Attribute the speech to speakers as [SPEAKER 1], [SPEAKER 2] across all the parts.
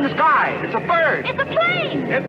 [SPEAKER 1] in the sky. It's a bird.
[SPEAKER 2] It's a plane.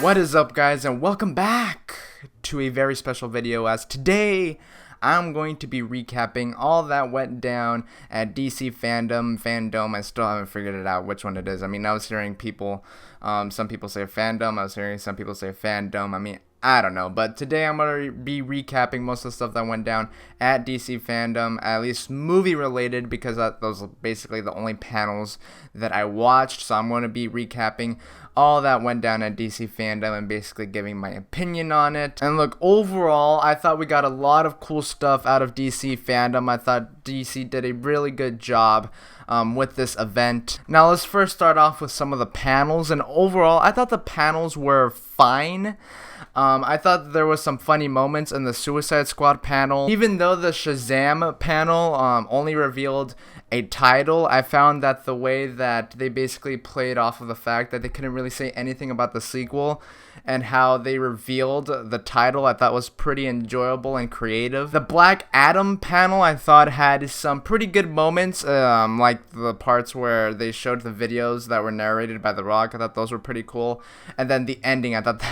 [SPEAKER 3] What is up, guys, and welcome back to a very special video, as today I'm going to be recapping all that went down at DC Fandome. I still haven't figured it out which one it is. I mean, I was hearing people, some people say Fandome, I was hearing some people say Fandome. I mean, I don't know, but today I'm going to be recapping most of the stuff that went down at DC Fandome, at least movie related, because those are basically the only panels that I watched. So I'm going to be recapping all that went down at DC Fandome and basically giving my opinion on it. And look, overall, I thought we got a lot of cool stuff out of DC Fandome. I thought DC did a really good job with this event. Now let's first start off with some of the panels, and overall I thought the panels were fine. I thought there was some funny moments in the Suicide Squad panel. Even though the Shazam panel only revealed a title, I found that the way that they basically played off of the fact that they couldn't really say anything about the sequel and how they revealed the title, I thought was pretty enjoyable and creative. The Black Adam panel I thought had some pretty good moments, like the parts where they showed the videos that were narrated by The Rock. I thought those were pretty cool. And then the ending, I thought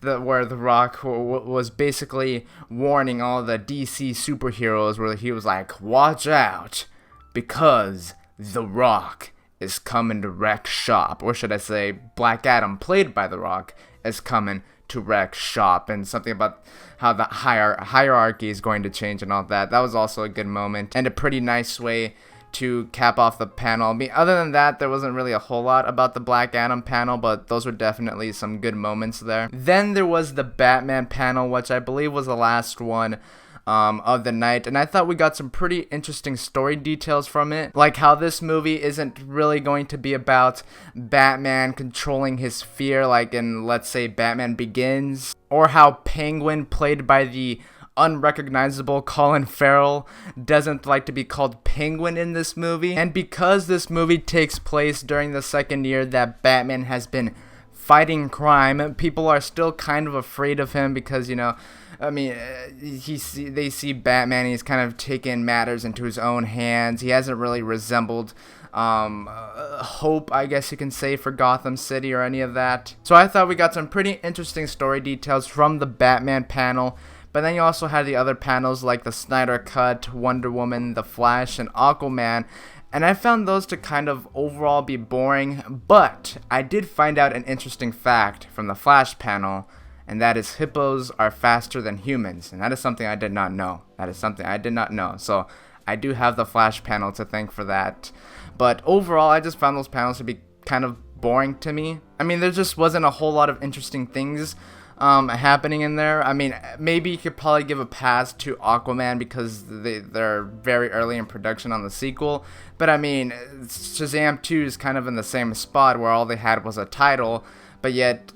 [SPEAKER 3] that where The Rock was basically warning all the DC superheroes, where he was like, watch out, because The Rock is coming to wreck shop. Or should I say, Black Adam, played by The Rock, is coming to wreck shop, and something about how the hierarchy is going to change and all that. That was also a good moment and a pretty nice way to cap off the panel. I mean, other than that, there wasn't really a whole lot about the Black Adam panel, but those were definitely some good moments there. Then there was the Batman panel, which I believe was the last one of the night, and I thought we got some pretty interesting story details from it, like how this movie isn't really going to be about Batman controlling his fear like in, let's say, Batman Begins, or how Penguin, played by the unrecognizable Colin Farrell, doesn't like to be called Penguin in this movie. And because this movie takes place during the second year that Batman has been fighting crime, people are still kind of afraid of him because, you know, I mean, they see Batman, he's kind of taken matters into his own hands. He hasn't really resembled hope, I guess you can say, for Gotham City or any of that. So I thought we got some pretty interesting story details from the Batman panel. But then you also had the other panels like the Snyder Cut, Wonder Woman, The Flash, and Aquaman. And I found those to kind of overall be boring. But I did find out an interesting fact from the Flash panel, and that is hippos are faster than humans. And that is something I did not know. So I do have the Flash panel to thank for that. But overall, I just found those panels to be kind of boring to me. I mean, there just wasn't a whole lot of interesting things happening in there. I mean, maybe you could probably give a pass to Aquaman because they're very early in production on the sequel. But I mean, Shazam 2 is kind of in the same spot where all they had was a title, but yet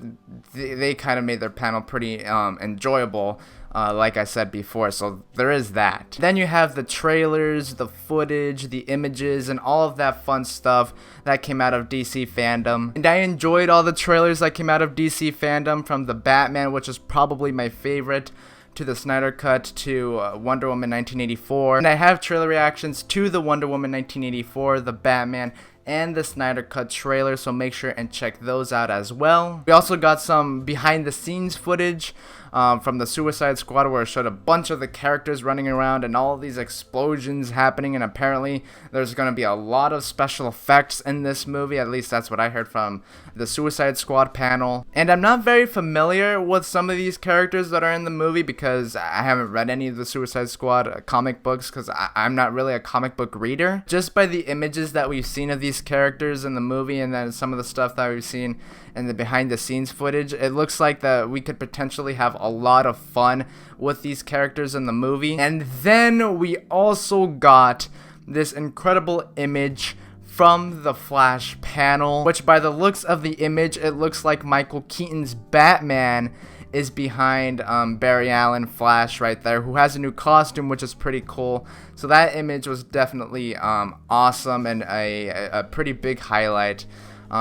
[SPEAKER 3] they kind of made their panel pretty enjoyable, like I said before, so there is that. Then you have the trailers, the footage, the images, and all of that fun stuff that came out of DC Fandome. And I enjoyed all the trailers that came out of DC Fandome, from the Batman, which is probably my favorite, to the Snyder Cut, to Wonder Woman 1984. And I have trailer reactions to the Wonder Woman 1984, the Batman, and the Snyder Cut trailer, so make sure and check those out as well. We also got some behind the scenes footage from the Suicide Squad, where it showed a bunch of the characters running around and all of these explosions happening, and apparently there's going to be a lot of special effects in this movie. At least that's what I heard from the Suicide Squad panel. And I'm not very familiar with some of these characters that are in the movie because I haven't read any of the Suicide Squad comic books, because I'm not really a comic book reader. Just by the images that we've seen of these characters in the movie, and then some of the stuff that we've seen in the behind the scenes footage, it looks like that we could potentially have a lot of fun with these characters in the movie. And then we also got this incredible image from the Flash panel, which by the looks of the image, it looks like Michael Keaton's Batman is behind Barry Allen Flash right there, who has a new costume, which is pretty cool. So that image was definitely awesome and a pretty big highlight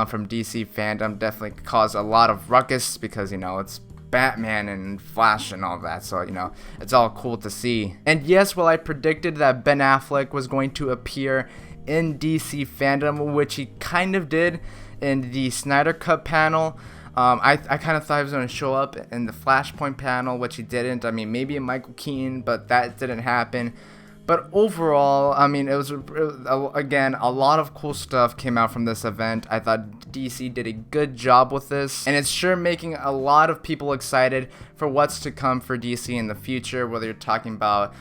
[SPEAKER 3] from DC Fandome. Definitely caused a lot of ruckus because, you know, it's Batman and Flash and all that. So, you know, it's all cool to see. And yes, well, I predicted that Ben Affleck was going to appear in DC Fandom, which he kind of did in the Snyder Cut panel. I kind of thought he was going to show up in the Flashpoint panel, which he didn't. I mean, maybe in Michael Keaton, but that didn't happen. But overall, I mean, it was again, a lot of cool stuff came out from this event. I thought DC did a good job with this, and it's sure making a lot of people excited for what's to come for DC in the future, whether you're talking about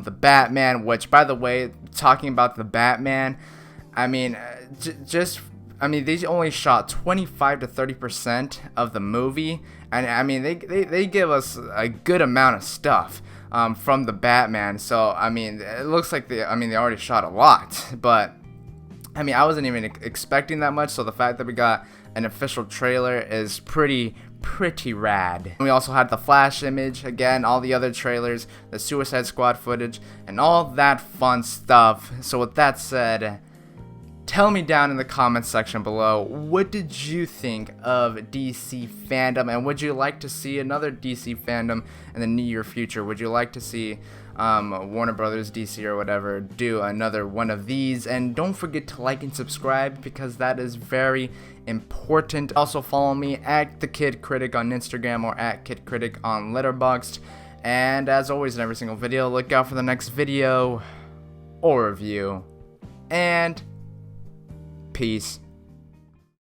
[SPEAKER 3] the Batman, which, by the way, talking about the Batman, I mean, they only shot 25 to 30% of the movie, and I mean, they give us a good amount of stuff from the Batman. So I mean, it looks like they already shot a lot, but I mean, I wasn't even expecting that much. So the fact that we got an official trailer is pretty rad. And we also had the Flash image, again, all the other trailers, the Suicide Squad footage, and all that fun stuff. So with that said, tell me down in the comments section below, what did you think of DC Fandom, and would you like to see another DC Fandom in the near future? Would you like to see Warner Brothers, DC, or whatever do another one of these? And don't forget to like and subscribe, because that is very important. Also follow me at The Kid Critic on Instagram or at Kid Critic on Letterboxd. And as always in every single video, look out for the next video or review. And peace.